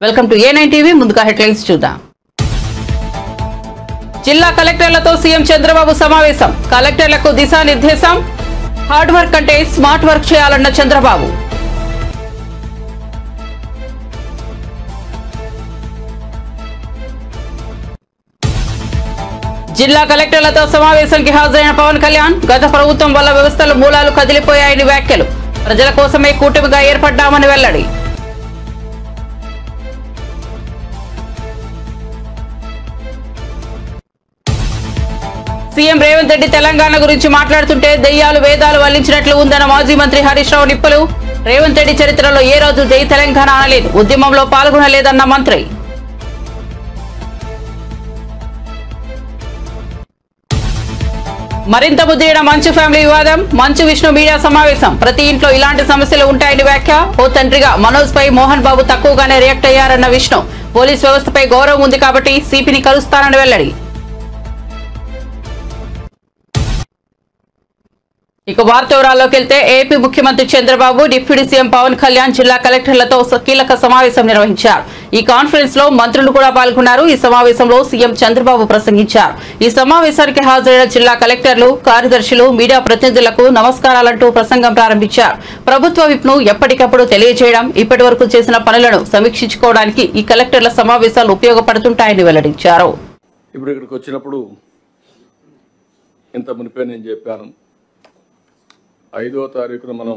Welcome to A9 TV. ముందుగా headlines చూద్దాం. జిల్లా కలెక్టర్లతో సీఎం చంద్రబాబు సమావేశం. కలెక్టర్లకు దిశానిర్దేశం. హార్డ్ వర్క్ అంటే స్మార్ట్ వర్క్ చేయాలన్న చంద్రబాబు. జిల్లా కలెక్టర్లతో సమావేశానికి హాజరైన పవన్ కళ్యాణ్ గత ప్రభుత్వం వల్ల వ్యవస్థల మూలాలు కదిలిపోయాయని వ్యాఖ్యలు. ప్రజల కోసమే కూటమిగా ఏర్పడ్డామని వెల్లడి. సీఎం రేవంత్ రెడ్డి తెలంగాణ గురించి మాట్లాడుతుంటే దెయ్యాలు వేదాలు వల్లించినట్లు ఉందన్న మాజీ మంత్రి హరీష్ రావు నిప్పులు. రేవంత్ రెడ్డి చరిత్రలో ఏ రోజు జై తెలంగాణ అనలేదు, ఉద్యమంలో పాల్గొనలేదన్న మంత్రి. మరింత ముద్రేయన మంచు ఫ్యామిలీ వివాదం. మంచు విష్ణు మీడియా సమావేశం. ప్రతి ఇంట్లో ఇలాంటి సమస్యలు ఉంటాయని వ్యాఖ్య. ఓ తండ్రిగా మనోజ్ పై మోహన్ బాబు తక్కువగానే రియాక్ట్ అయ్యారన్న విష్ణు. పోలీస్ వ్యవస్థపై గౌరవం ఉంది కాబట్టి సిపిని కలుస్తానని వెల్లడి. ఇక వార్త వివరాల్లోకి వెళ్తే ఏపీ ముఖ్యమంత్రి చంద్రబాబు డిప్యూటీ సీఎం పవన్ కళ్యాణ్ జిల్లా కలెక్టర్లతో కీలక సమావేశం నిర్వహించారు. ఈ కాన్ఫరెన్స్ లో మంత్రులు కూడా పాల్గొన్నారు. ఈ సమావేశంలో సీఎం చంద్రబాబు ప్రసంగించారు. ఈ సమావేశానికి హాజరైన జిల్లా కలెక్టర్లు, కార్యదర్శులు, మీడియా ప్రతినిధులకు నమస్కారాలంటూ ప్రసంగం ప్రారంభించారు. ప్రభుత్వ విప్ను ఎప్పటికప్పుడు తెలియజేయడం, ఇప్పటి వరకు చేసిన పనులను సమీక్షించుకోవడానికి ఈ కలెక్టర్ల సమావేశాలు ఉపయోగపడుతుంటాయని వెల్లడించారు. ఇప్పుడు ఇక్కడికి వచ్చినప్పుడు ఇంత మునిపే నేను చెప్పాను, 5వ తారీఖున మనం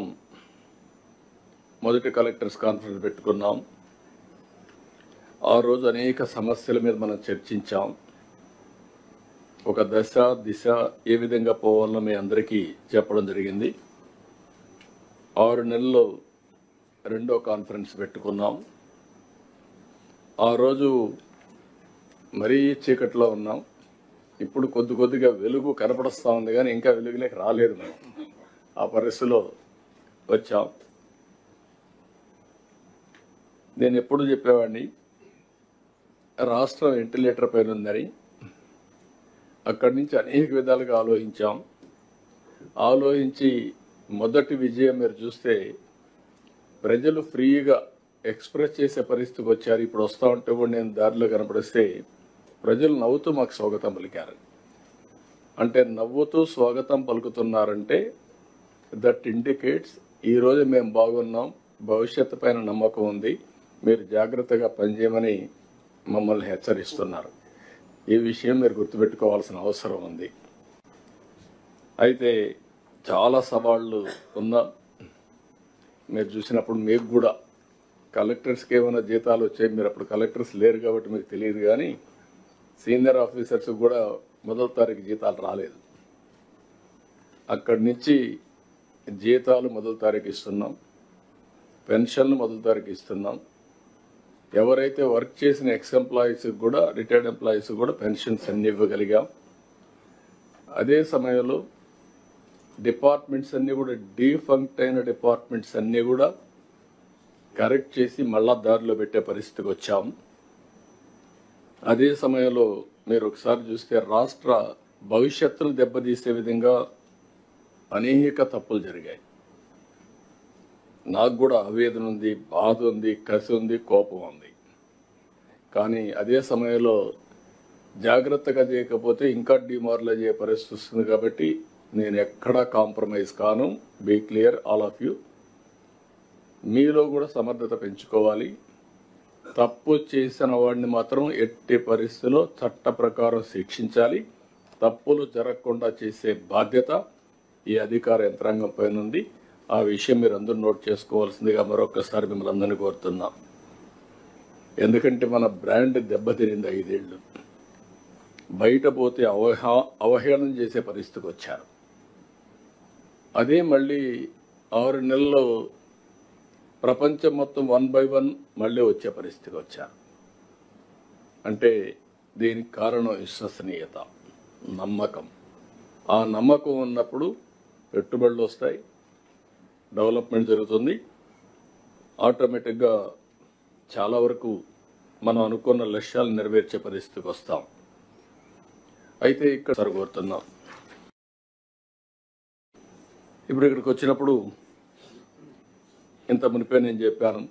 మొదటి కలెక్టర్స్ కాన్ఫరెన్స్ పెట్టుకున్నాం. ఆ రోజు అనేక సమస్యల మీద మనం చర్చించాం. ఒక దశ దిశ ఏ విధంగా పోవాలో మీ అందరికీ చెప్పడం జరిగింది. 6 నెలల్లో 2వ కాన్ఫరెన్స్ పెట్టుకున్నాం. ఆ రోజు మరీ చీకట్లో ఉన్నాం. ఇప్పుడు కొద్దిగా వెలుగు కనపడుస్తూ ఉంది, కానీ ఇంకా వెలుగులోకి రాలేదు. మనం ఆ పరిస్థితిలో వచ్చాం. నేను ఎప్పుడు చెప్పేవాడిని, రాష్ట్రం వెంటిలేటర్ పైన ఉందని. అక్కడి నుంచి అనేక విధాలుగా ఆలోచించి మొదటి విజయం మీరు చూస్తే ప్రజలు ఫ్రీగా ఎక్స్ప్రెస్ చేసే పరిస్థితికి వచ్చారు. ఇప్పుడు వస్తూ ఉంటే కూడా నేను దారిలో కనపడిస్తే ప్రజలు నవ్వుతూ మాకు స్వాగతం పలికారు. అంటే నవ్వుతూ స్వాగతం పలుకుతున్నారంటే దట్ ఇండికేట్స్ ఈరోజు మేము బాగున్నాం, భవిష్యత్తు పైన నమ్మకం ఉంది, మీరు జాగ్రత్తగా పనిచేయమని మమ్మల్ని హెచ్చరిస్తున్నారు. ఈ విషయం మీరు గుర్తుపెట్టుకోవాల్సిన అవసరం ఉంది. అయితే చాలా సవాళ్ళు ఉన్నా మీరు చూసినప్పుడు మీకు కూడా కలెక్టర్స్కి ఏమైనా జీతాలు వచ్చాయి. మీరు అప్పుడు కలెక్టర్స్ లేరు కాబట్టి మీకు తెలియదు, కానీ సీనియర్ ఆఫీసర్స్ కూడా 1వ తారీఖు జీతాలు రాలేదు. అక్కడి నుంచి జీతాలు 1వ తారీఖు ఇస్తున్నాం, పెన్షన్లు 1వ తారీఖు ఇస్తున్నాం. ఎవరైతే వర్క్ చేసిన ఎక్స్ ఎంప్లాయీస్కి కూడా, రిటైర్డ్ ఎంప్లాయీస్ కూడా పెన్షన్స్ అన్ని ఇవ్వగలిగాం. అదే సమయంలో డిపార్ట్మెంట్స్ అన్నీ కూడా, డీఫంక్ట్ అయిన డిపార్ట్మెంట్స్ అన్నీ కూడా కరెక్ట్ చేసి మళ్ళా దారిలో పెట్టే పరిస్థితికి వచ్చాం. అదే సమయంలో మీరు ఒకసారి చూస్తే రాష్ట్ర భవిష్యత్తును దెబ్బతీసే విధంగా అనేక తప్పులు జరిగాయి. నాకు కూడా ఆవేదన ఉంది, బాధ ఉంది, కసి ఉంది, కోపం ఉంది. కానీ అదే సమయంలో జాగ్రత్తగా చేయకపోతే ఇంకా డిమారలైజ్ అయ్యే పరిస్థితి వస్తుంది. కాబట్టి నేను ఎక్కడా కాంప్రమైజ్ కాను. Be clear all of you. మీలో కూడా సమర్థత పెంచుకోవాలి. తప్పు చేసిన వాడిని మాత్రం ఎట్టి పరిస్థితిలో చట్ట ప్రకారం శిక్షించాలి. తప్పులు జరగకుండా చేసే బాధ్యత ఈ అధికార యంత్రాంగం పైన ఉంది. ఆ విషయం మీరు అందరూ నోట్ చేసుకోవాల్సిందిగా మరొకసారి మిమ్మల్ని అందరినీ కోరుతున్నాం. ఎందుకంటే మన బ్రాండ్ దెబ్బతినింది. 5 ఏళ్ళు బయట పోతే అవహేళన చేసే పరిస్థితికి వచ్చారు. అదే మళ్ళీ 6 నెలల్లో ప్రపంచం మొత్తం 1 by 1 మళ్ళీ వచ్చే పరిస్థితికి వచ్చారు. అంటే దీనికి కారణం విశ్వసనీయత, నమ్మకం. ఆ నమ్మకం ఉన్నప్పుడు పెట్టుబడులు వస్తాయి, డెవలప్మెంట్ జరుగుతుంది. ఆటోమేటిక్గా చాలా వరకు మనం అనుకున్న లక్ష్యాలు నెరవేర్చే పరిస్థితికి వస్తాం. అయితే ఇక్కడ కోరుతున్నాం, ఇప్పుడు ఇక్కడికి వచ్చినప్పుడు ఇంత మునిపే నేను చెప్పాను,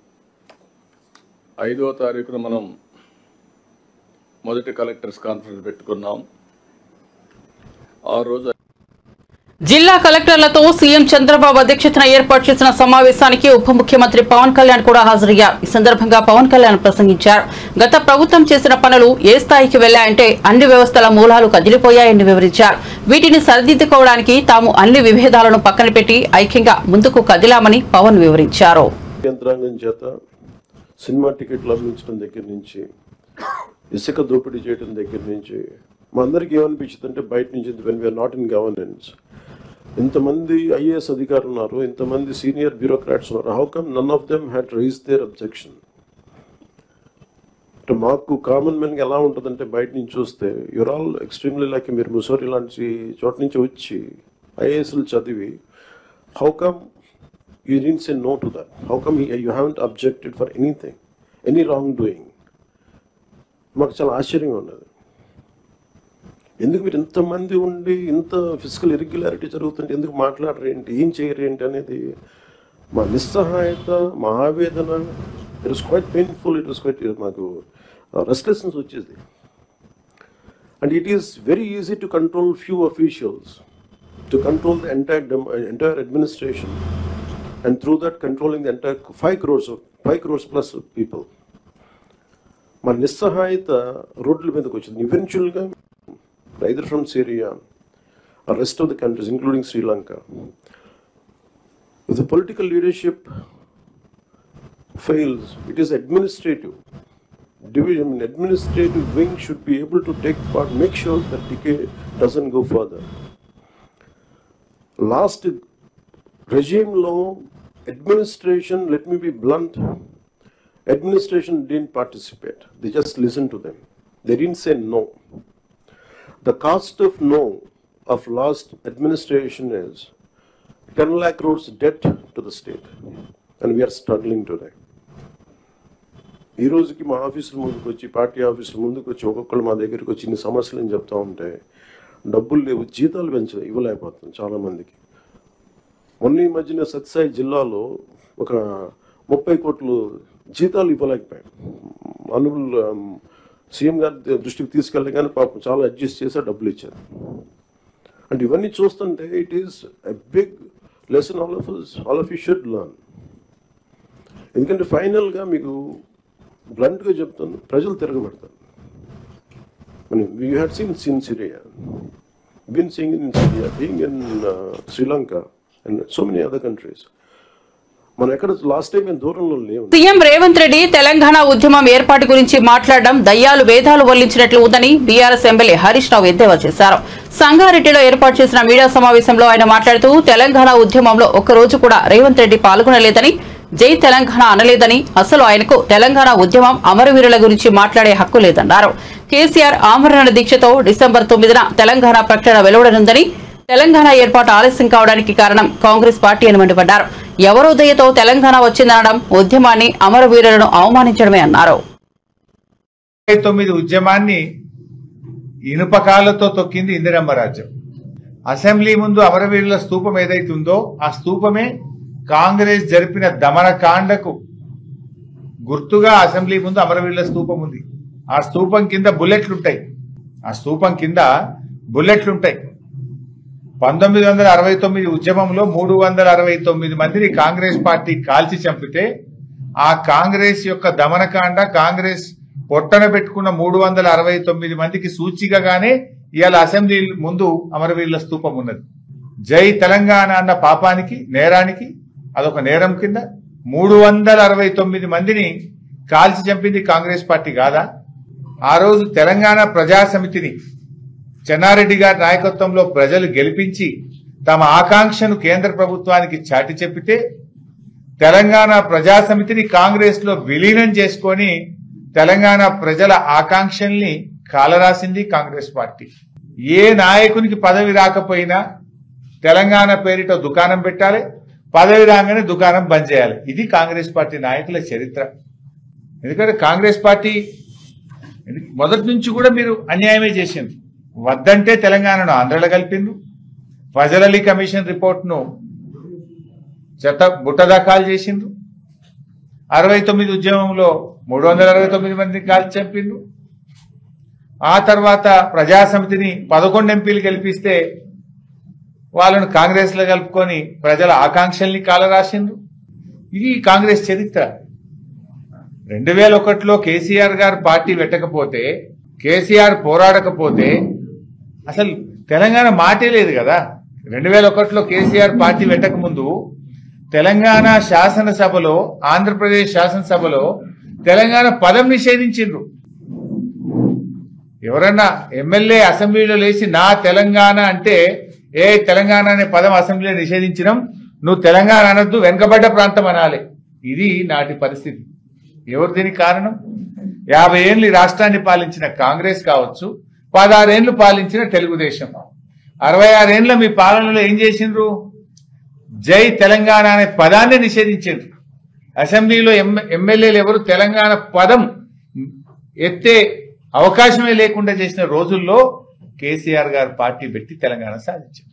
5వ తారీఖున మనం మొదటి కలెక్టర్స్ కాన్ఫరెన్స్ పెట్టుకున్నాం. ఆ రోజు జిల్లా కలెక్టర్లతో సీఎం చంద్రబాబు అధ్యక్షతన ఏర్పాటు చేసిన సమావేశానికి ఉప ముఖ్యమంత్రి పవన్ కళ్యాణ్ కూడా హాజరయ్యారు. ఈ సందర్భంగా పవన్ కళ్యాణ్ ప్రసంగించారు. గత ప్రభుత్వం చేసిన పనులు ఏ స్థాయికి వెళ్లాయంటే అన్ని వ్యవస్థల మూలాలు కదిలిపోయాయని వివరించారు. వీటిని సరిదిద్దుకోవడానికి తాము అన్ని విభేదాలను పక్కన పెట్టి ఐక్యంగా ముందుకు కదిలామని పవన్ వివరించారు. యంత్రాంగం చేత సినిమా టికెట్లు అమ్మించడం దగ్గర నుంచి ఇసుక దోపిడీ చేయడం దగ్గర నుంచి మా అందరికి ఏమనిపించింది అంటే బయట నుంచి when we're not in governance ఇంతమంది ఐఏఎస్ అధికారులు ఉన్నారు, ఇంతమంది సీనియర్ బ్యూరోక్రాట్స్ ఉన్నారు, how come none of them had raise their objection. అంటే మాకు కామన్ మెన్కి ఎలా ఉంటుందంటే బయట నుంచి చూస్తే యూర్ ఆల్ ఎక్స్ట్రీమ్లీ లైక్ మీరు ముసోరి లాంటి చోట నుంచి వచ్చి ఐఏఎస్లు చదివి how come you didn't say no to that? How come you haven't objected for anything, any wrongdoing? మాకు చాలా ఆశ్చర్యంగా ఉన్నది. ఎందుకు మీరు ఇంతమంది ఉండి ఇంత ఫిజికల్ ఇర్రెగ్యులారిటీ జరుగుతుంటే ఎందుకు మాట్లాడరు ఏంటి, ఏం చేయరు ఏంటి అనేది మా నిస్సహాయత, మా ఆవేదన. It was quite painful. It was quite మాకు రెస్ట్లెస్నెస్ వచ్చేది. And it is very easy to control few officials, to control the entire administration, and through that controlling the entire 5 crores plus people. మన నిస్సహాయత రోడ్ల మీదకి వచ్చింది. ఈవెన్చువల్గా either from Syria or rest of the countries including Sri Lanka, if the political leadership fails, it is administrative division, administrative wing should be able to take part, make sure that decay doesn't go further. Last regime law, administration, let me be blunt, administration didn't participate. They just listened to them. They didn't say no. The cost of no of last administration is 10 lakh crores debt to the state. And we are struggling today. ఈ రోజుకి మా ఆఫీసుల ముందుకు వచ్చి, party ఆఫీసుల ముందుకు వచ్చి ఒక్కొక్కరు మా దగ్గరికి వచ్చి ఇన్ని సమస్యలు అని చెప్తా ఉంటే డబ్బులు లేవు, జీతాలు ఇవ్వలేకపోతుంది చాలామందికి. మొన్న ఈ మధ్యన సత్యసాయి జిల్లాలో ఒక 30 కోట్లు జీతాలు ఇవ్వలేకపోయాం. సీఎం గారి దృష్టికి తీసుకెళ్ళి కానీ పాపం చాలా అడ్జస్ట్ చేసి డబ్బులు ఇచ్చారు. అంటే ఇవన్నీ చూస్తుంటే it is a big lesson all of you should learn. ఎందుకంటే ఫైనల్గా మీకు బ్లంట్గా చెప్తాను, ప్రజలు తిరగబడతారు. You had seen Syria, been seeing in Syria, being in Sri Lanka and so many other countries. మనం ఎక్కడ లాస్ట్ టైం దూరంలో లేవు. సీఎం రేవంత్ రెడ్డి తెలంగాణ ఉద్యమం ఏర్పాటు గురించి మాట్లాడడం దయ్యాలు వేదాలు వల్లించినట్లు ఉందని బీఆర్ఎస్ ఎమ్మెల్యే హరీష్ రావు ఎద్దేవా చేశారు. సంగారెడ్డిలో ఏర్పాటు చేసిన మీడియా సమావేశంలో ఆయన మాట్లాడుతూ తెలంగాణ ఉద్యమంలో ఒక్కరోజు కూడా రేవంత్ రెడ్డి పాల్గొనలేదని, జై తెలంగాణ అనలేదని, అసలు ఆయనకు తెలంగాణ ఉద్యమం అమరవీరుల గురించి మాట్లాడే హక్కు లేదన్నారు. కేసీఆర్ ఆమరణ దీక్షతో డిసెంబర్ 9న తెలంగాణ ప్రకటన వెలువడనుందని, తెలంగాణ ఏర్పాటు ఆలస్యం కావడానికి కారణం కాంగ్రెస్ పార్టీ అని మండిపడ్డారు. ఎవరో దయతో తెలంగాణ వచ్చిందనడం ఉద్యమాన్ని, అమరవీరులను అవమానించడమే అన్నారు. 9 ఉద్యమాన్ని ఇనుపకాలతో తొక్కింది ఇందిరమ్మ రాజ్యం. అసెంబ్లీ ముందు అమరవీరుల స్తూపం ఏదైతుందో ఆ స్తూపమే కాంగ్రెస్ జరిపిన దమనకాండకు గుర్తుగా అసెంబ్లీ ముందు అమరవీరుల స్తూపం ఉంది. ఆ స్తూపం కింద బుల్లెట్లుంటాయి. 1969 ఉద్యమంలో 369 మందిని కాంగ్రెస్ పార్టీ కాల్చి చంపితే ఆ కాంగ్రెస్ యొక్క దమనకాండ, కాంగ్రెస్ పొట్టన పెట్టుకున్న 369 మందికి సూచికగానే ఇవాళ అసెంబ్లీ ముందు అమరవీరుల స్తూపం ఉన్నది. జై తెలంగాణ అన్న పాపానికి, నేరానికి, అదొక నేరం కింద 369 మందిని కాల్చి చంపింది కాంగ్రెస్ పార్టీ కాదా? ఆ రోజు తెలంగాణ ప్రజా సమితిని చెన్నారెడ్డి గారి నాయకత్వంలో ప్రజలు గెలిపించి తమ ఆకాంక్షను కేంద్ర ప్రభుత్వానికి చాటి చెప్పితే తెలంగాణ ప్రజా సమితిని కాంగ్రెస్ లో విలీనం చేసుకొని తెలంగాణ ప్రజల ఆకాంక్షల్ని కాలరాసింది కాంగ్రెస్ పార్టీ. ఏ నాయకునికి పదవి రాకపోయినా తెలంగాణ పేరిట దుకాణం పెట్టాలి, పదవి రాగానే దుకాణం బంద్ చేయాలి. ఇది కాంగ్రెస్ పార్టీ నాయకుల చరిత్ర. ఎందుకంటే కాంగ్రెస్ పార్టీ మొదటి నుంచి కూడా మీరు అన్యాయమే చేసింది. వద్దంటే తెలంగాణను ఆంధ్రలో కలిపిండు. ఫజల్ అలీ కమిషన్ రిపోర్ట్ను బుట్టదాఖలు చేసిండ్రు. 69 ఉద్యమంలో 369 మందిని కాల్చి చంపిండ్రు. ఆ తర్వాత ప్రజాసమితిని 11 ఎంపీలు గెలిపిస్తే వాళ్ళను కాంగ్రెస్ లో కలుపుకొని ప్రజల ఆకాంక్షల్ని కాలరాసిండ్రు. ఇది కాంగ్రెస్ చరిత్ర. 2001లో కేసీఆర్ గారు పార్టీ పెట్టకపోతే, కేసీఆర్ పోరాడకపోతే అసలు తెలంగాణ మాటే లేదు కదా. 2001లో కేసీఆర్ పార్టీ పెట్టక ముందు తెలంగాణ శాసనసభలో, ఆంధ్రప్రదేశ్ శాసనసభలో తెలంగాణ పదం నిషేధించిండ్రు. ఎవరన్నా ఎమ్మెల్యే అసెంబ్లీలో లేచి నా తెలంగాణ అంటే, ఏ తెలంగాణ అనే పదం అసెంబ్లీలో నిషేధించడం, నువ్వు తెలంగాణ అనొద్దు, వెనుకబడ్డ ప్రాంతం అనాలి. ఇది నాటి పరిస్థితి. ఎవరు దీనికి కారణం? 50 ఏళ్ళు ఈ రాష్ట్రాన్ని పాలించిన కాంగ్రెస్ కావచ్చు, 16 ఏళ్లు పాలించిన తెలుగుదేశం. 66 ఏళ్ల మీ పాలనలో ఏం చేసిండ్రు? జై తెలంగాణ అనే పదాన్ని నిషేధించారు. అసెంబ్లీలో ఎమ్మెల్యేలు ఎవరు తెలంగాణ పదం ఎత్తే అవకాశమే లేకుండా చేసిన రోజుల్లో కేసీఆర్ గారు పార్టీ పెట్టి తెలంగాణ సాధించారు.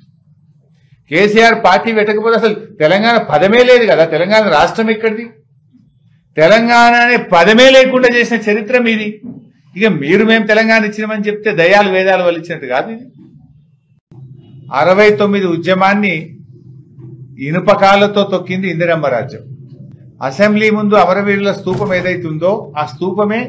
కేసీఆర్ పార్టీ పెట్టకపోతే అసలు తెలంగాణ పదమే లేదు కదా. తెలంగాణ రాష్ట్రం ఎక్కడిది? తెలంగాణ అనే పదమే లేకుండా చేసిన చరిత్ర మీది. ఇక మీరు మేము తెలంగాణ ఇచ్చినామని చెప్తే దయాలు వేదాలు వలిచినట్టు కాదు. ఇది 69 ఉద్యమాన్ని ఇనుపకాలతో తొక్కింది ఇందిరమ్మ రాజ్యం. అసెంబ్లీ ముందు అమరవీరుల స్తూపం ఏదైతుందో ఆ స్తూపమే.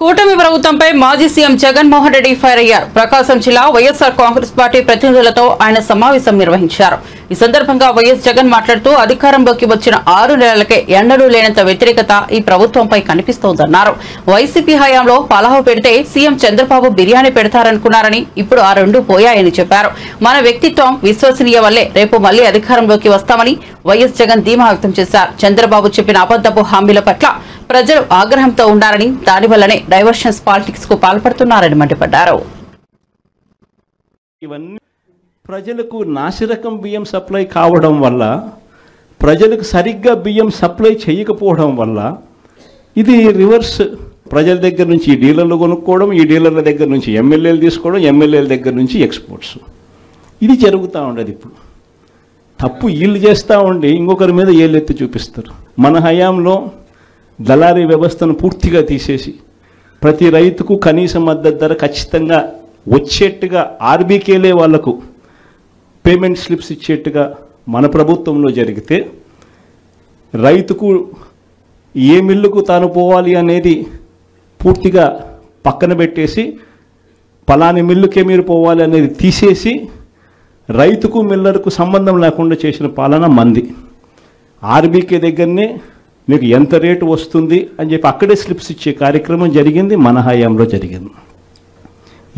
కూటమి ప్రభుత్వంపై మాజీ సీఎం జగన్మోహన్ రెడ్డి ఫైర్ అయ్యారు. ప్రకాశం జిల్లా వైఎస్ఆర్ కాంగ్రెస్ పార్టీ ప్రతినిధులతో ఆయన సమావేశం నిర్వహించారు. ఈ సందర్భంగా వైఎస్ జగన్ మాట్లాడుతూ అధికారంలోకి వచ్చిన 6 నెలలకే ఎన్నడూ లేనంత వ్యతిరేకత ఈ ప్రభుత్వంపై కనిపిస్తోందన్నారు. వైసీపీ హయాంలో పలావ్ పెడితే సీఎం చంద్రబాబు బిర్యానీ పెడతారనుకున్నారని, ఇప్పుడు ఆ రెండు పోయాయని చెప్పారు. మన వ్యక్తిత్వం, విశ్వసనీయ వల్లే రేపు మళ్లీ అధికారంలోకి వస్తామని వైఎస్ జగన్ ధీమా వ్యక్తం చేశారు. చంద్రబాబు చెప్పిన అబద్దపు హామీల పట్ల ప్రజలు ఆగ్రహంతో ఉండాలని, దానివల్లనే డైవర్షన్స్ పాలిటిక్స్ కు పాల్పడుతున్నారని మండిపడ్డారు. ఇవన్నీ ప్రజలకు నాసిరకం బియ్యం సప్లై కావడం వల్ల, ప్రజలకు సరిగ్గా బియ్యం సప్లై చేయకపోవడం వల్ల ఇది రివర్స్. ప్రజల దగ్గర నుంచి ఈ డీలర్లు కొనుక్కోవడం, ఈ డీలర్ల దగ్గర నుంచి ఎమ్మెల్యేలు తీసుకోవడం, ఎమ్మెల్యేల దగ్గర నుంచి ఎక్స్పోర్ట్స్. ఇది జరుగుతూ ఉండదు. ఇప్పుడు తప్పు వీళ్ళు చేస్తూ ఉండి ఇంకొకరి మీద ఏళ్ళెత్తి చూపిస్తారు. మన హయాంలో దళారీ వ్యవస్థను పూర్తిగా తీసేసి ప్రతి రైతుకు కనీస మద్దతు ధర ఖచ్చితంగా వచ్చేట్టుగా ఆర్బీకేలే వాళ్లకు పేమెంట్ స్లిప్స్ ఇచ్చేట్టుగా మన ప్రభుత్వంలో జరిగితే, రైతుకు ఏ మిల్లుకు తాను పోవాలి అనేది పూర్తిగా పక్కన పెట్టేసి పలాని మిల్లుకే మీరు పోవాలి అనేది తీసేసి రైతుకు మిల్లర్కు సంబంధం లేకుండా చేసిన పాలన మంది. ఆర్బీకే దగ్గరనే మీకు ఎంత రేటు వస్తుంది అని చెప్పి అక్కడే స్లిప్స్ ఇచ్చే కార్యక్రమం జరిగింది, మన హయాంలో జరిగింది.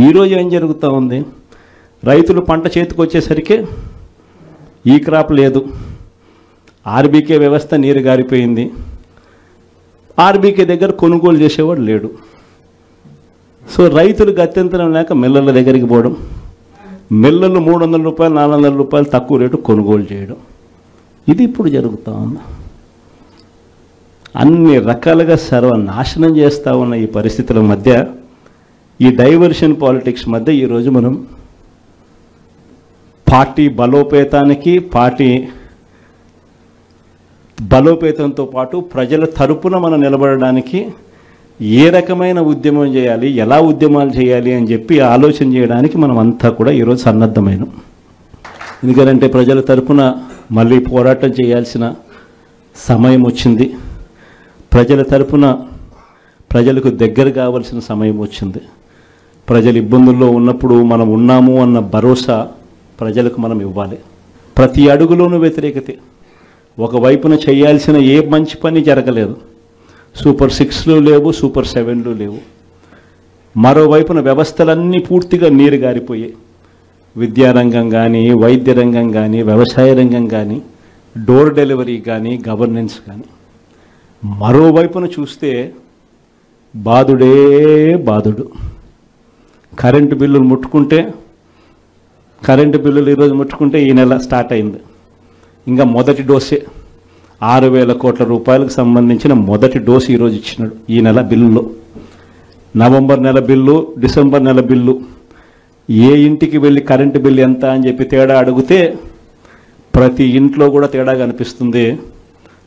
ఈరోజు ఏం జరుగుతూ ఉంది? రైతులు పంట చేతికి వచ్చేసరికి ఈ క్రాప్ లేదు, ఆర్బీకే వ్యవస్థ నీరు గారిపోయింది, ఆర్బీకే దగ్గర కొనుగోలు చేసేవాడు లేడు. సో రైతులు గత్యంతరం లేక మిల్లర్ల దగ్గరికి పోవడం, మిల్లర్లు 300 రూపాయలు 400 రూపాయలు తక్కువ రేటు కొనుగోలు చేయడం, ఇది ఇప్పుడు జరుగుతూ ఉంది. అన్ని రకాలుగా సర్వనాశనం చేస్తూ ఉన్న ఈ పరిస్థితుల మధ్య, ఈ డైవర్షన్ పాలిటిక్స్ మధ్య ఈరోజు మనం పార్టీ బలోపేతానికి, పార్టీ బలోపేతంతో పాటు ప్రజల తరపున మనం నిలబడడానికి ఏ రకమైన ఉద్యమం చేయాలి, ఎలా ఉద్యమాలు చేయాలి అని చెప్పి ఆలోచన చేయడానికి మనం అంతా కూడా ఈరోజు సన్నద్ధమైనాం. ఎందుకంటే ప్రజల తరపున మళ్ళీ పోరాటం చేయాల్సిన సమయం వచ్చింది. ప్రజల తరపున ప్రజలకు దగ్గర కావాల్సిన సమయం వచ్చింది. ప్రజలు ఇబ్బందుల్లో ఉన్నప్పుడు మనం ఉన్నాము అన్న భరోసా ప్రజలకు మనం ఇవ్వాలి. ప్రతి అడుగులోనూ వ్యతిరేకతే. ఒకవైపున చేయాల్సిన ఏ మంచి పని జరగలేదు. సూపర్ 6లు లేవు, సూపర్ 7లు లేవు. మరోవైపున వ్యవస్థలన్నీ పూర్తిగా నీరు గారిపోయాయి. విద్యారంగం కానీ, వైద్య రంగం కానీ, వ్యవసాయ రంగం కానీ, డోర్ డెలివరీ కానీ, గవర్నెన్స్ కానీ. మరోవైపున చూస్తే బాధుడే బాధుడు. కరెంటు బిల్లులు ముట్టుకుంటే, కరెంటు బిల్లులు ఈరోజు ముట్టుకుంటే ఈ నెల స్టార్ట్ అయింది. ఇంకా మొదటి డోసే 6,000 కోట్ల రూపాయలకు సంబంధించిన మొదటి డోసు ఈరోజు ఇచ్చినాడు ఈ నెల బిల్లులో. నవంబర్ నెల బిల్లు, డిసెంబర్ నెల బిల్లు, ఏ ఇంటికి వెళ్ళి కరెంటు బిల్లు ఎంత అని చెప్పి తేడా అడిగితే ప్రతి ఇంట్లో కూడా తేడా కనిపిస్తుంది.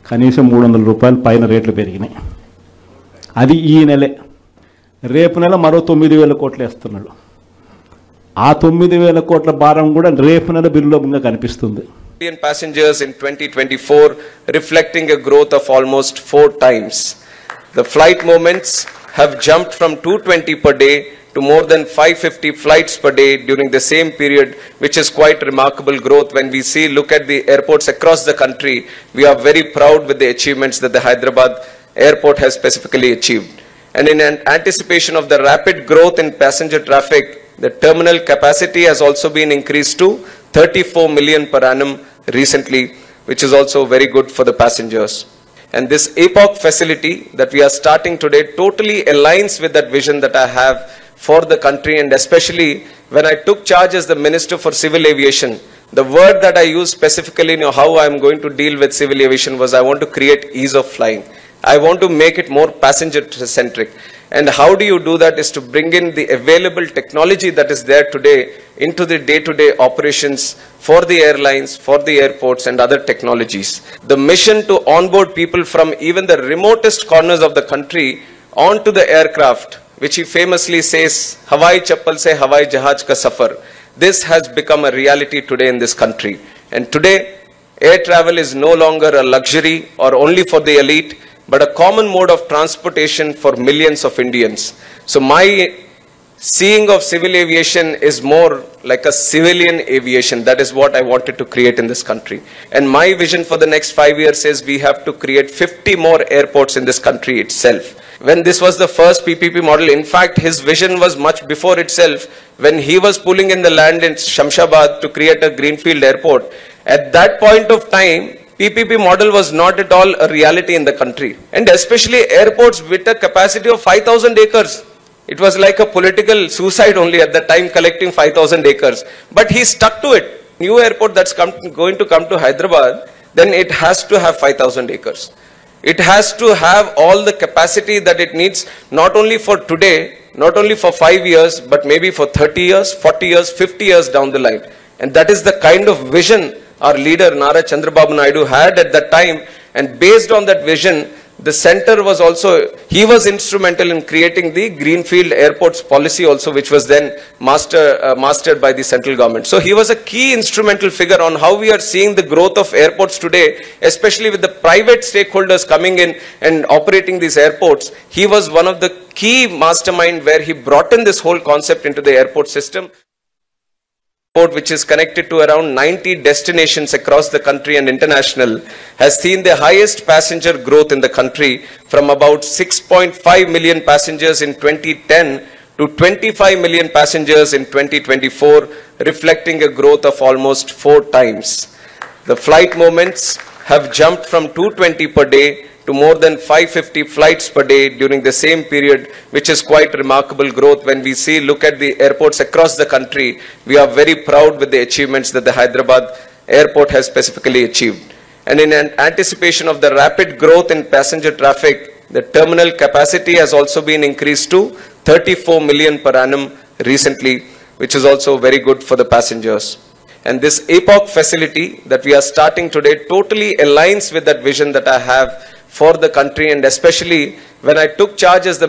కనీసం 300 రూపాయలు పైన రేట్లు పెరిగినాయి. అది ఈ నెలే. రేపు నెల మరో 9,000 కోట్లు వేస్తున్నాడు. ఆ 9,000 కోట్ల భారం కూడా రేపు నెల బిల్లులో కనిపిస్తుంది. Passengers in 2024, reflecting a growth of almost 4 times. The flight moments have jumped from 220 per day to more than 550 flights per day during the same period, which is quite remarkable growth. When we look at the airports across the country, we are very proud with the achievements that the Hyderabad airport has specifically achieved. And in anticipation of the rapid growth in passenger traffic, the terminal capacity has also been increased to 34 million per annum recently, which is also very good for the passengers. And this APOC facility that we are starting today totally aligns with that vision that I have for the country, and especially when I took charge as the Minister for Civil Aviation, the word that I used specifically in how I am going to deal with civil aviation was I want to create ease of flying. I want to make it more passenger-centric. And how do you do that is to bring in the available technology that is there today into the day-to-day operations for the airlines, for the airports and other technologies. The mission to onboard people from even the remotest corners of the country onto the aircraft, which he famously says, Hawai chappal se Hawai jahaj ka safar. This has become a reality today in this country. And today, air travel is no longer a luxury or only for the elite, but a common mode of transportation for millions of Indians. So my seeing of civil aviation is more like a civilian aviation. That is what I wanted to create in this country. And my vision for the next 5 years is we have to create 50 more airports in this country itself. When this was the first PPP model, in fact, his vision was much before itself. When he was pulling in the land in Shamshabad to create a greenfield airport, at that point of time, PPP model was not at all a reality in the country. And especially airports with a capacity of 5,000 acres. It was like a political suicide only at that time, collecting 5,000 acres. But he stuck to it. New airport that's going to come to Hyderabad, then it has to have 5,000 acres. It has to have all the capacity that it needs, not only for today, not only for 5 years, but maybe for 30 years, 40 years, 50 years down the line. And that is the kind of vision our leader Nara Chandrababu Naidu had at that time. And based on that vision, the center was also, he was instrumental in creating the Greenfield Airports policy also, which was then mastered by the central government. So he was a key instrumental figure on how we are seeing the growth of airports today, especially with the private stakeholders coming in and operating these airports. He was one of the key mastermind where he brought in this whole concept into the airport system, which is connected to around 90 destinations across the country and international, has seen the highest passenger growth in the country from about 6.5 million passengers in 2010 to 25 million passengers in 2024, reflecting a growth of almost 4 times. The flight moments have jumped from 220 per day to more than 550 flights per day during the same period, which is quite remarkable growth. When we look at the airports across the country, we are very proud with the achievements that the Hyderabad airport has specifically achieved. And in anticipation of the rapid growth in passenger traffic, the terminal capacity has also been increased to 34 million per annum recently, which is also very good for the passengers. And this APOC facility that we are starting today totally aligns with that vision that I have for the country, and especially when I took charge as the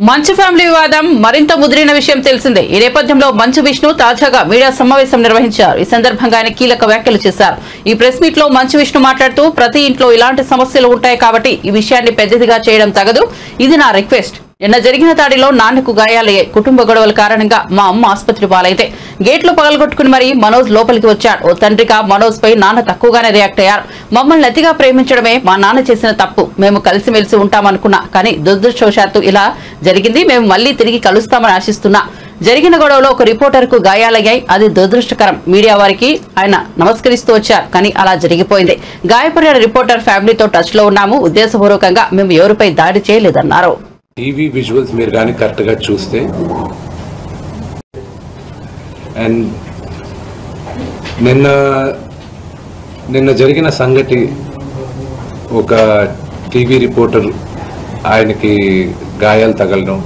మంచు family వివాదం మరింత ముదిరిన విషయం తెలిసిందే. ఈ నేపథ్యంలో మంచు విష్ణు తాజాగా media సమావేశం నిర్వహించారు. ఈ సందర్భంగా ఆయన కీలక వ్యాఖ్యలు చేశారు. ఈ ప్రెస్ మీట్ లో మంచు విష్ణు మాట్లాడుతూ, ప్రతి ఇంట్లో ఇలాంటి సమస్యలు ఉంటాయి కాబట్టి ఈ విషయాన్ని పెద్దదిగా చేయడం తగదు. ఇది నా రిక్వెస్ట్. నిన్న జరిగిన దాడిలో నాన్నకు గాయాలయ్యాయి. కుటుంబ గొడవల కారణంగా మా అమ్మ ఆసుపత్రి పాలైతే గేట్లు పగలగొట్టుకుని మరీ మనోజ్ లోపలికి వచ్చాడు. ఓ తండ్రిగా మనోజ్ పై నాన్న తక్కువగానే రియాక్ట్ అయ్యారు. మమ్మల్ని అతిగా ప్రేమించడమే మా నాన్న చేసిన తప్పు. మేము కలిసిమెలిసి ఉంటామనుకున్నా, కానీ దురదృష్టవశాత్తు ఇలా జరిగింది. మేము మళ్లీ తిరిగి కలుస్తామని ఆశిస్తున్నా. జరిగిన గొడవలో ఒక రిపోర్టర్ కు గాయాలయ్యాయి. అది దురదృష్టకరం. మీడియా వారికి ఆయన నమస్కరిస్తూ వచ్చారు, కానీ అలా జరిగిపోయింది. గాయపడిన రిపోర్టర్ ఫ్యామిలీతో టచ్ లో ఉన్నాము. ఉద్దేశపూర్వకంగా మేము ఎవరిపై దాడి చేయలేదన్నారు. టీవీ విజువల్స్ మీరు కానీ కరెక్ట్గా చూస్తే, అండ్ నిన్న జరిగిన సంగతి, ఒక టీవీ రిపోర్టర్ ఆయనకి గాయాలు తగలడం,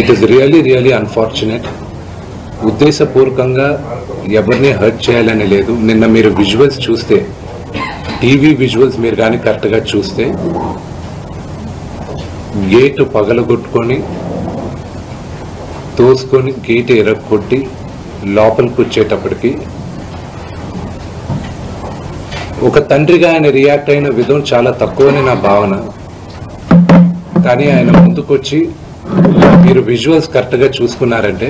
ఇట్ ఈస్ రియలీ అన్ఫార్చునేట్. ఉద్దేశపూర్వకంగా ఎవరిని హర్ట్ చేయాలని లేదు. నిన్న మీరు విజువల్స్ చూస్తే, టీవీ విజువల్స్ మీరు కానీ కరెక్ట్గా చూస్తే, గేటు పగలగొట్టుకొని తోసుకొని గేటు ఎరగొట్టి లోపలికి వచ్చేటప్పటికి ఒక తండ్రిగా ఆయన రియాక్ట్ అయిన విధం చాలా తక్కువని నా భావన. కానీ ఆయన ముందుకొచ్చి మీరు విజువల్స్ కరెక్ట్గా చూసుకున్నారంటే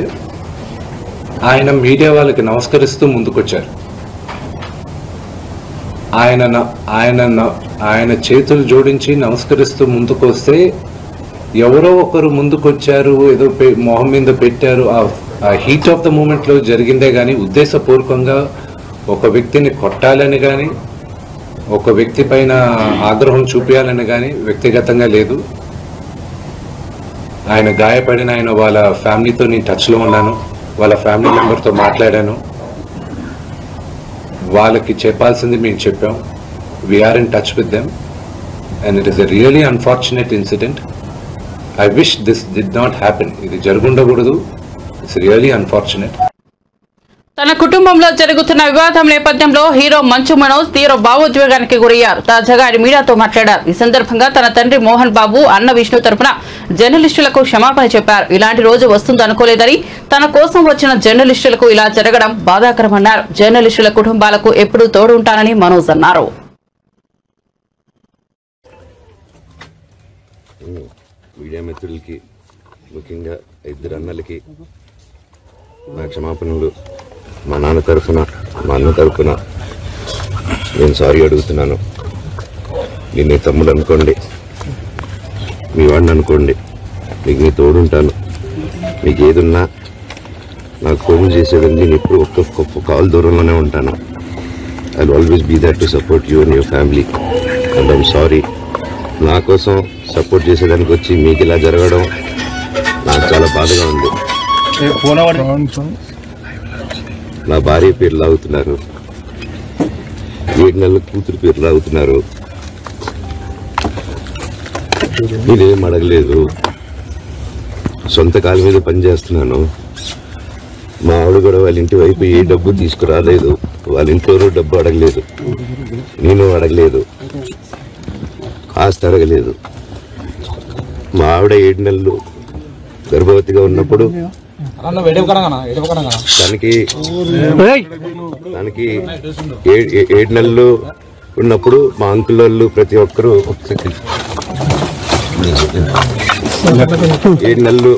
ఆయన మీడియా వాళ్ళకి నమస్కరిస్తూ ముందుకొచ్చారు. ఆయన చేతులు జోడించి నమస్కరిస్తూ ముందుకు వస్తే ఎవరో ఒకరు ముందుకొచ్చారు, ఏదో మొహం మీద పెట్టారు. ఆ హీట్ ఆఫ్ ద మూమెంట్లో జరిగిందే కానీ ఉద్దేశపూర్వకంగా ఒక వ్యక్తిని కొట్టాలని కానీ ఒక వ్యక్తి పైన ఆగ్రహం చూపించాలని కానీ వ్యక్తిగతంగా లేదు. ఆయన గాయపడిన ఆయన వాళ్ళ ఫ్యామిలీతో నేను టచ్లో ఉన్నాను, వాళ్ళ ఫ్యామిలీ మెంబర్తో మాట్లాడాను. వాళ్ళకి చెప్పాల్సింది మేము చెప్పాం. We're in touch with them and it is a really unfortunate incident. I wish this did not happen. ఇది జరుగుండకూడదు. It's really unfortunate. తన కుటుంబంలో జరుగుతున్న వివాదం నేపథ్యంలో హీరో మంచు మనోజ్ తీవ్ర భావోద్వేగానికి గురయ్యారు. తాజాగా ఆయన మీడియాతో మాట్లాడారు. ఈ సందర్భంగా తన తండ్రి మోహన్ బాబు, అన్న విష్ణు తరపున జర్నలిస్టులకు క్షమాపణ చెప్పారు. ఇలాంటి రోజు వస్తుందనుకోలేదని, తన కోసం వచ్చిన జర్నలిస్టులకు ఇలా జరగడం బాధాకరమన్నారు. జర్నలిస్టుల కుటుంబాలకు ఎప్పుడూ తోడు ఉంటానని మనోజ్ అన్నారు. మీడియా మిత్రులకి, ముఖ్యంగా ఇద్దరు అన్నలకి నా క్షమాపణలు. మా నాన్న తరఫున, మా అన్న తరఫున నేను సారీ అడుగుతున్నాను. నిన్ను తమ్ముడు అనుకోండి, మీ వాడిని అనుకోండి, మీకు నీ తోడుంటాను. మీకు ఏదున్నా నాకు ఫోన్ చేసేదండి. నేను ఎప్పుడు ఒక్క కాల్ దూరంలోనే ఉంటాను. I will always be there to support you and your family. And I'm sorry. నా కోసం సపోర్ట్ చేసేదానికి వచ్చి మీకు ఇలా జరగడం నాకు చాలా బాధగా ఉంది. నా భార్య పేరు లాగుతున్నారు, 7 నెలల కూతురు పేరు లాగుతున్నారు. నేనేం అడగలేదు, సొంత కాళ్ళ మీద పనిచేస్తున్నాను. మా ఆవిడ కూడా వాళ్ళ ఇంటి వైపు ఏ డబ్బు తీసుకురాలేదు, వాళ్ళ ఇంట్లో డబ్బు అడగలేదు, నేను అడగలేదు, ఆస్తి అడగలేదు. మా ఆవిడ 7 నెలలు గర్భవతిగా ఉన్నప్పుడు తనకి 7 నెలలు ఉన్నప్పుడు మా అంకుల్ వాళ్ళు ప్రతి ఒక్కరూ 7 నెలలు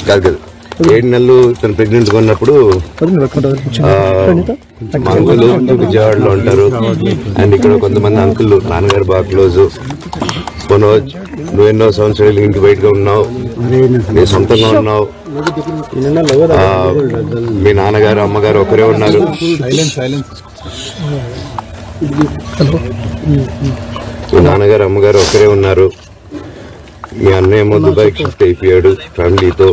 కాదు 7 నెలలు తను ప్రెగ్నెంట్గా ఉన్నప్పుడు మా అంకుల్ విజయవాడలో ఉంటారు. అండ్ ఇక్కడ కొంతమంది అంకుల్ నాన్నగారు బాగా క్లోజు. మనోజ్, నువ్వు ఎన్నో సంవత్సరాలు ఇంటి బయటగా ఉన్నావు, నీ సొంతంగా ఉన్నావు. మీ నాన్నగారు అమ్మగారు ఒకరే ఉన్నారు. మీ నాన్నగారు అమ్మగారు ఒకరే ఉన్నారు. మీ అన్నయ్య ఏమో దుబాయ్కి షిఫ్ట్ అయిపోయాడు ఫ్యామిలీతో.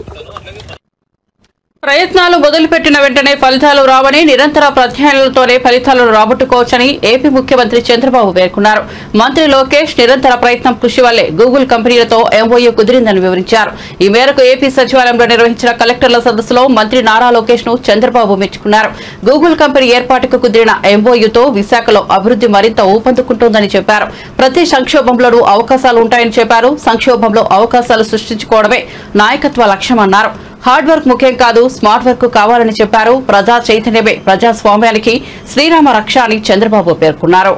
ప్రయత్నాలు మొదలుపెట్టిన వెంటనే ఫలితాలు రావని, నిరంతర ప్రధ్యానాలతోనే ఫలితాలను రాబట్టుకోవచ్చని ఏపీ ముఖ్యమంత్రి చంద్రబాబు పేర్కొన్నారు. మంత్రి లోకేష్ నిరంతర ప్రయత్నం కృషి వల్లే గూగుల్ కంపెనీలతో ఎంఓయూ కుదిరిందని వివరించారు. ఈ మేరకు ఏపీ సచివాలయంలో నిర్వహించిన కలెక్టర్ల సదస్సులో మంత్రి నారా లోకేష్ ను చంద్రబాబు మెచ్చుకున్నారు. గూగుల్ కంపెనీ ఏర్పాటుకు కుదిరిన ఎంఓయూతో విశాఖలో అభివృద్ధి మరింత ఊపందుకుంటోందని చెప్పారు. ప్రతి సంక్షోభంలోనూ అవకాశాలు ఉంటాయని చెప్పారు. సంక్షోభంలో అవకాశాలు సృష్టించుకోవడమే నాయకత్వ లక్ష్యమన్నారు. హార్డ్ వర్క్ ముఖ్యం కాదు, స్మార్ట్ వర్క్ కావాలని చెప్పారు. ప్రజా చైతన్యమే ప్రజాస్వామ్యానికి శ్రీరామ రక్ష అని చంద్రబాబు పేర్కొన్నారు.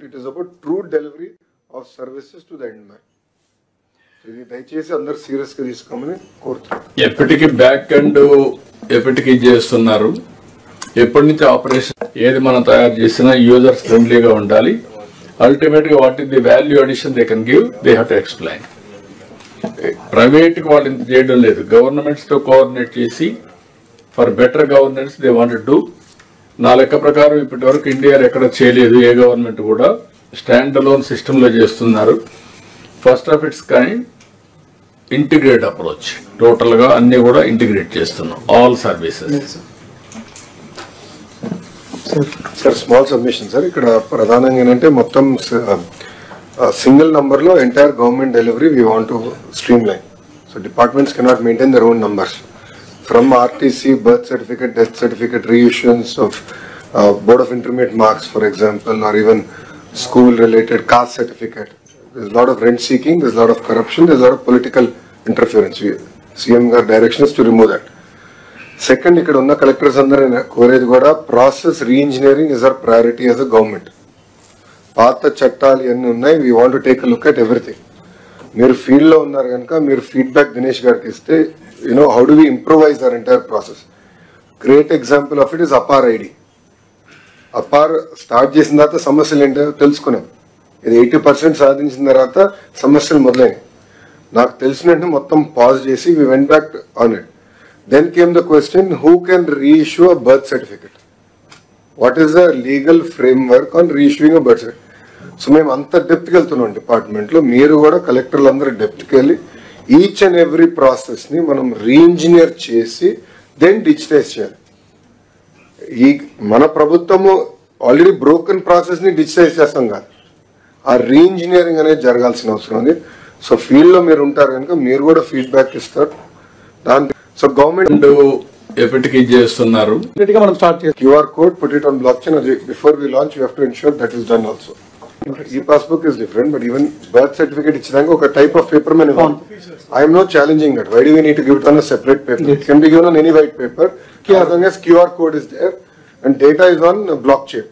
It is about true delivery of services to the end man. ఇది దయచేసి అందరూ సీరియస్ గా తీసుకోమని కోరుతున్నాను. ఎప్పటికీ బ్యాక్ ఎండ్ ఎప్పటికీ చేస్తున్నారు. ఎప్పటి నుంచి ఆపరేషన్ ఏది మనం తయారు చేసినా యూజర్స్ ఫ్రెండ్లీగా ఉండాలి. అల్టిమేట్ గా what is the value addition they can give, they have to explain. Private కి వాళ్ళు ఇంత చేయడం లేదు. గవర్నమెంట్స్ తో కోఆర్డినేట్ చేసి for better governance they want to do. నా లెక్క ప్రకారం ఇప్పటి వరకు ఇండియాలో ఎక్కడ చేయలేదు. ఏ గవర్నమెంట్ కూడా స్టాండ్ అలోన్ సిస్టమ్ లో చేస్తున్నారు. First of it's kind integrate approach. Total గా అన్ని కూడా ఇంటిగ్రేట్ చేస్తున్నాం, all services. Sir small submission sir, ఇక్కడ ప్రధానంగా ఏంటంటే మొత్తం సింగిల్ నంబర్ లో entire government delivery we want to stream line. So departments cannot maintain their own numbers. From RTC, birth certificate, death certificate, reissuance of Board of Intermediate Marks, for example, or even school related, caste certificate. There's a lot of rent seeking, there's a lot of corruption, there's a lot of political interference. CM direction is to remove that. Second, ikkada unna collectors andaru koredi kuda process re-engineering is our priority as a government. Paata chattalu enni unnai, we want to take a look at everything. Meer field lo unnaru ganaka meer feedback Dinesh gariki iste, how do we improvise our entire process? Great example of it is APAR ID. APAR start చేసిన తర్వాత సమస్యలు ఏంటో తెలుసుకున్నాం. ఇది 80% సాధించిన తర్వాత సమస్యలు మొదలైనవి. నాకు తెలిసినట్టు మొత్తం పాజ్ చేసి we went back on it. Then came the question, who can reissue a birth certificate? What is the legal framework on reissuing a birth certificate? So మేము అంత డెప్త్కి వెళ్తున్నాం డిపార్ట్మెంట్లో. మీరు కూడా కలెక్టర్లు అందరూ డెప్త్కి వెళ్ళి ఈచ్ అండ్ ఎవ్రీ ప్రాసెస్ని మనం రీఇంజనీర్ చేసి దెన్ డిజిటైజ్ చేయాలి. ఈ మన ప్రభుత్వము ఆల్రెడీ బ్రోకెన్ ప్రాసెస్ని డిజిటైజ్ చేస్తాం కాదు, ఆ రీఇంజనీరింగ్ అనేది జరగాల్సిన అవసరం ఉంది. సో ఫీల్డ్లో మీరు ఉంటారు కనుక మీరు కూడా ఫీడ్బ్యాక్ ఇస్తారు. దాని సో గవర్నమెంట్ ఎప్పటికీ చేస్తున్నారు. మనం స్టార్ట్ చేయాలి. QR code, put it on blockchain. Before we launch, we have to ensure that is done also. E-passbook is different, but even birth certificate ఇచ్చినాక ఒక type of paper మనం ఇవ్వాలి. I am not challenging that. Why do we need to give it on a separate paper? It can be given on any white paper as long as QR code is there and data is on blockchain.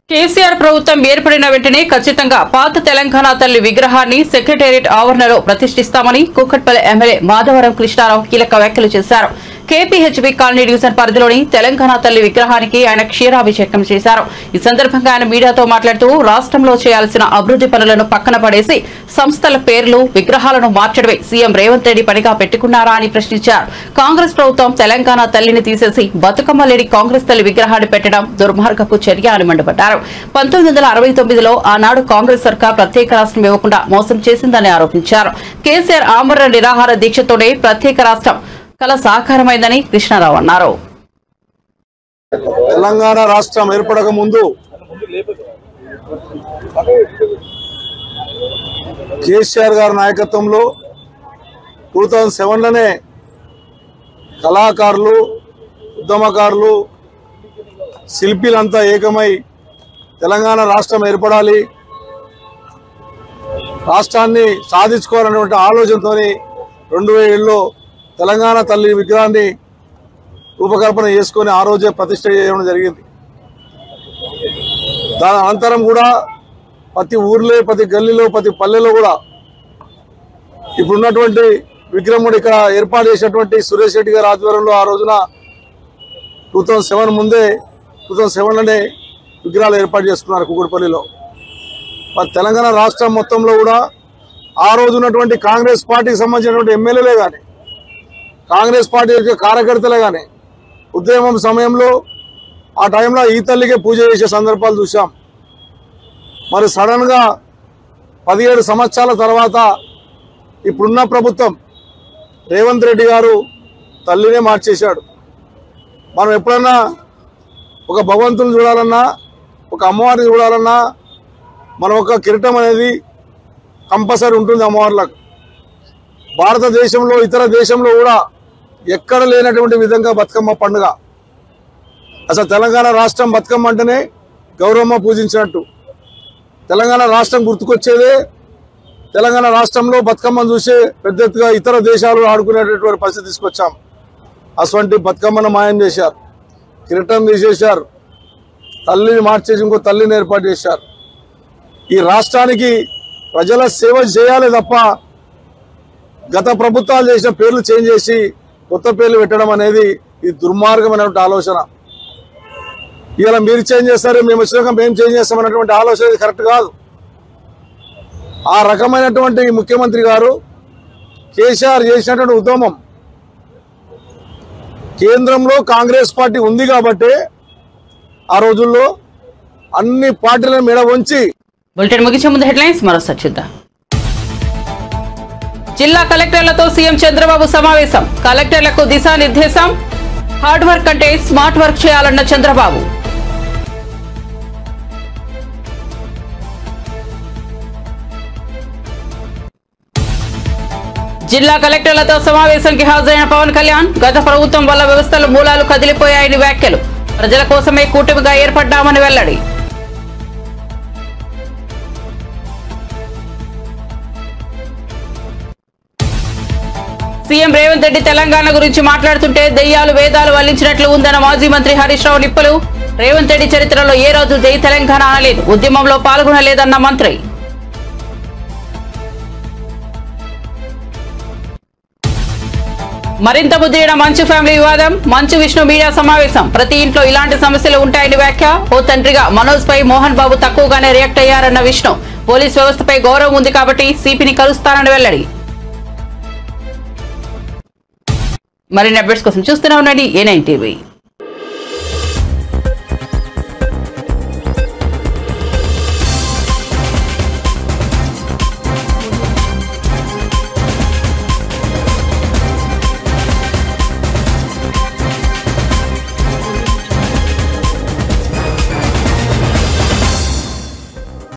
KCR ప్రభుత్వం ఏర్పడిన వెంటనే ఖచ్చితంగా పాత తెలంగాణ తల్లి విగ్రహాన్ని secretariat ఆవరణలో ప్రతిష్ఠిస్తామని Kukatpally MLA Madhavaram Krishnarao కీలక వ్యాఖ్యలు చేశారు. కేపీహెచ్బీ కాలనీ డివిజన్ పరిధిలోని తెలంగాణ తల్లి విగ్రహానికి ఆయన క్షీరాభిషేకం చేశారు. ఈ సందర్భంగా ఆయన మీడియాతో మాట్లాడుతూ రాష్ట్రంలో చేయాల్సిన అభివృద్ధి పనులను పక్కన పడేసి సంస్థల పేర్లు విగ్రహాలను మార్చడమే సీఎం రేవంత్ రెడ్డి పనిగా పెట్టుకున్నారా అని ప్రశ్నించారు. కాంగ్రెస్ ప్రభుత్వం తెలంగాణ తల్లిని తీసేసి బతుకమ్మ లేని కాంగ్రెస్ తల్లి విగ్రహాన్ని పెట్టడం దుర్మార్గపు చర్య అని మండిపడ్డారు. 1969లో ఆనాడు కాంగ్రెస్ సర్కార్ ప్రత్యేక రాష్ట్రం ఇవ్వకుండా మోసం చేసిందని ఆరోపించారు. కేసీఆర్ ఆమరణ నిరాహార దీక్షతోనే ప్రత్యేక రాష్ట్రం కల సాకారమైందని కృష్ణారావు అన్నారు. తెలంగాణ రాష్ట్రం ఏర్పడక ముందు కేసీఆర్ గారి నాయకత్వంలో 2007లోనే కళాకారులు, ఉద్యమకారులు, శిల్పీలంతా ఏకమై తెలంగాణ రాష్ట్రం ఏర్పడాలి, రాష్ట్రాన్ని సాధించుకోవాలనేటువంటి ఆలోచనతో 2007లో తెలంగాణ తల్లి విగ్రహాన్ని రూపకల్పన చేసుకొని ఆ రోజే ప్రతిష్ఠ చేయడం జరిగింది. దాని అనంతరం కూడా ప్రతి ఊర్లో, ప్రతి గల్లీలో, ప్రతి పల్లెలో కూడా ఇప్పుడున్నటువంటి విగ్రహముడు ఇక్కడ ఏర్పాటు చేసినటువంటి సురేష్ రెడ్డి గారి ఆధ్వర్యంలో ఆ రోజున 2007 ముందే 2007లోనే విగ్రహాలు ఏర్పాటు చేసుకున్నారు కూకట్పల్లిలో. మరి తెలంగాణ రాష్ట్రం మొత్తంలో కూడా ఆ రోజు ఉన్నటువంటి కాంగ్రెస్ పార్టీకి సంబంధించినటువంటి ఎమ్మెల్యేలే కానీ, కాంగ్రెస్ పార్టీ యొక్క కార్యకర్తలే కానీ ఉద్యమం సమయంలో ఆ టైంలో ఈ తల్లికే పూజ చేసే సందర్భాలు చూసాం. మరి సడన్గా 17 సంవత్సరాల తర్వాత ఇప్పుడున్న ప్రభుత్వం రేవంత్ రెడ్డి గారు తల్లినే మార్చేశాడు. మనం ఎప్పుడన్నా ఒక భగవంతుని చూడాలన్నా, ఒక అమ్మవారిని చూడాలన్నా మనం ఒక కిరీటం అనేది కంపల్సరీ ఉంటుంది అమ్మవార్లకు. భారతదేశంలో ఇతర దేశంలో కూడా ఎక్కడ లేనటువంటి విధంగా బతుకమ్మ పండుగ. అసలు తెలంగాణ రాష్ట్రం బతుకమ్మ అంటేనే గౌరవమ్మ పూజించినట్టు. తెలంగాణ రాష్ట్రం గుర్తుకొచ్చేదే తెలంగాణ రాష్ట్రంలో బతుకమ్మను చూసి పెద్ద ఎత్తుగా ఇతర దేశాలు ఆడుకునేటటువంటి పరిస్థితి తీసుకొచ్చాం. అటువంటి బతుకమ్మను మాయం చేశారు, కిరీటం తీసేశారు, తల్లిని మార్చేసి ఇంకో తల్లిని ఏర్పాటు చేశారు. ఈ రాష్ట్రానికి ప్రజల సేవ చేయాలి తప్ప గత ప్రభుత్వాలు చేసిన పేర్లు చేంజ్ చేసి కొత్త పేర్లు పెట్టడం అనేది ఈ దుర్మార్గమైనటువంటి ఆలోచన. ఇలా మీరు చేంజ్ చేస్తారు, మేము వచ్చినాక మేము చేంజ్ చేస్తామన్నటువంటి ఆలోచన ఇది కరెక్ట్ కాదు. ఆ రకమైనటువంటి ముఖ్యమంత్రి గారు కేసీఆర్ చేసినటువంటి ఉద్యమం కేంద్రంలో కాంగ్రెస్ పార్టీ ఉంది కాబట్టి ఆ రోజుల్లో అన్ని పార్టీలను మెడ వంచి. బులెటిన్ ముగించే ముందు హెడ్లైన్స్ మరోసారి చూద్దాం. జిల్లా కలెక్టర్లతో సీఎం చంద్రబాబు సమావేశం. కలెక్టర్లకు దిశానిర్దేశం. హార్డ్ వర్క్ అంటే స్మార్ట్ వర్క్ చేయాలన్న చంద్రబాబు. జిల్లా కలెక్టర్లతో సమావేశానికి హాజరైన పవన్ కళ్యాణ్ గత ప్రభుత్వం వల్ల వ్యవస్థల మూలాలు కదిలిపోయాయని వ్యాఖ్యలు. ప్రజల కోసమే కూటమిగా ఏర్పడ్డామని వెల్లడి. సీఎం రేవంత్ రెడ్డి తెలంగాణ గురించి మాట్లాడుతుంటే దెయ్యాలు వేదాలు వల్లించినట్లు ఉందన్న మాజీ మంత్రి హరీష్ రావు నిప్పులు. రేవంత్ రెడ్డి చరిత్రలో ఏ రోజు జై తెలంగాణ అనలేదు, ఉద్యమంలో పాల్గొనలేదన్న మంత్రి. మరింత ముదిరిన మంచు ఫ్యామిలీ వివాదం. మంచు విష్ణు మీడియా సమావేశం. ప్రతి ఇంట్లో ఇలాంటి సమస్యలు ఉంటాయని వ్యాఖ్య. ఓ తండ్రిగా మనోజ్ పై మోహన్ బాబు తక్కువగానే రియాక్ట్ అయ్యారన్న విష్ణు. పోలీస్ వ్యవస్థపై గౌరవం ఉంది కాబట్టి సిపిని కలుస్తానని వెల్లడి. మరిన్ని అప్డేట్స్ కోసం చూస్తూనే ఉండండి A9 TV.